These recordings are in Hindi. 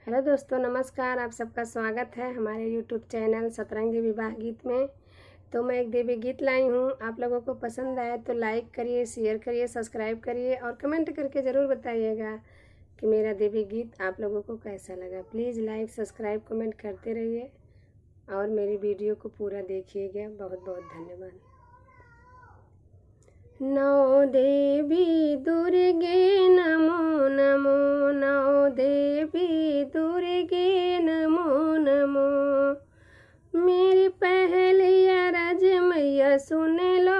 हेलो दोस्तों, नमस्कार। आप सबका स्वागत है हमारे यूट्यूब चैनल सतरंगी विवाह गीत में। तो मैं एक देवी गीत लाई हूँ। आप लोगों को पसंद आए तो लाइक करिए, शेयर करिए, सब्सक्राइब करिए और कमेंट करके ज़रूर बताइएगा कि मेरा देवी गीत आप लोगों को कैसा लगा। प्लीज़ लाइक, सब्सक्राइब, कमेंट करते रहिए और मेरी वीडियो को पूरा देखिएगा। बहुत बहुत धन्यवाद। नौ देवी दुर्गे नमो नमो, नौ देवी दुर्गे नमो नमो। मेरी पहली अरज मैया सुन लो,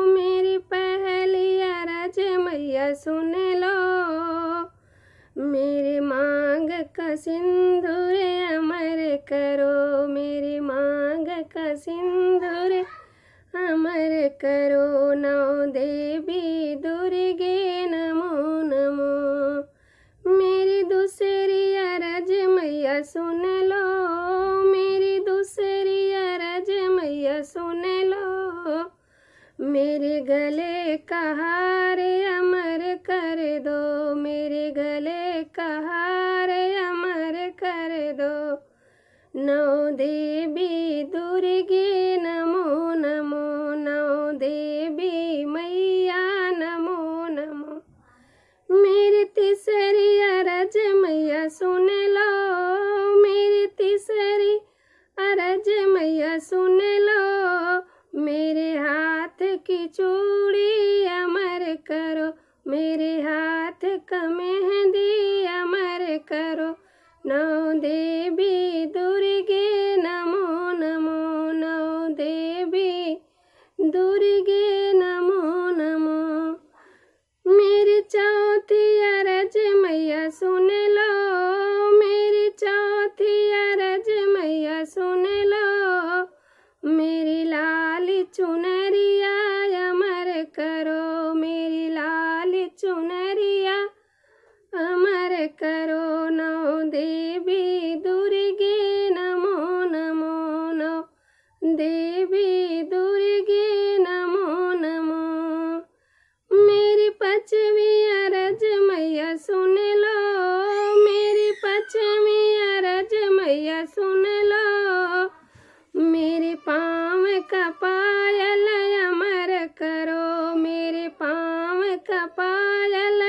मेरी पहली अरज मैया सुन लो। मेरी मांग का सिंदूर अमर करो, मेरी मांग का सिंदूर अमर करो। नौ देवी दुर्गे नमो नमो। मेरी दूसरी अरज मैया सुन लो, मेरी दूसरी अरज मैया सुन लो। मेरे गले का हार अमर कर दो, मेरे गले का हार अमर कर दो। नौ देवी दुर्गे नमो नमो, नौ देवी मैया नमो नमो। मेरी तीसरी अरज मैया सुन लो, मेरी तीसरी अरज मैया सुन लो। मेरे हाथ की चूड़ी अमर करो, मेरे हाथ का मेहंदी अमर करो। नौ देवी दुर्गे नमो नमो, नौ देवी दुर्गे नमो नमो। मेरी चौथी अरज मैया सुन लो, मेरी चौथी अरज मैया सुन लो। मेरी लाल चुनरिया अमर करो, मेरी लाल चुनरिया अमर करो। नौ देवी दुर्गे नमो नमो, नौ देवी दुर्गे नमो नमो। मेरी पांचवी अरज मैया सुन लो, मेरी पांचवी अरज मैया सुन लो। मेरे पाँव का पायल अमर करो, मेरे पाँव का पायल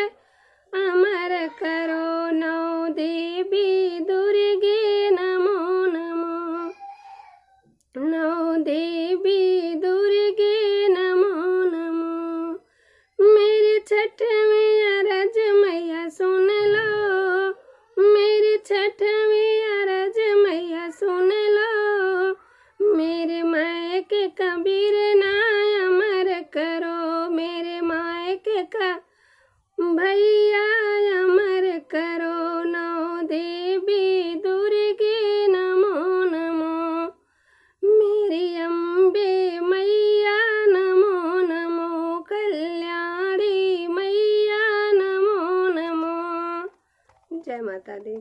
अमर करो। नौ देवी दुर्गे नमो नमो, नौ देवी दुर्गे नमो नमो। मेरी छठवीं अरज मैया सुन लो, मेरी छठवीं अरज मैया सुन लो। मेरे मायके का बीरना अमर करो, मेरे मायके का भैया अमर करो। नौ देवी दुर्गे नमो नमो। मेरी अम्बे मैया नमो नमो, कल्याणी मैया नमो नमो। जय माता दी।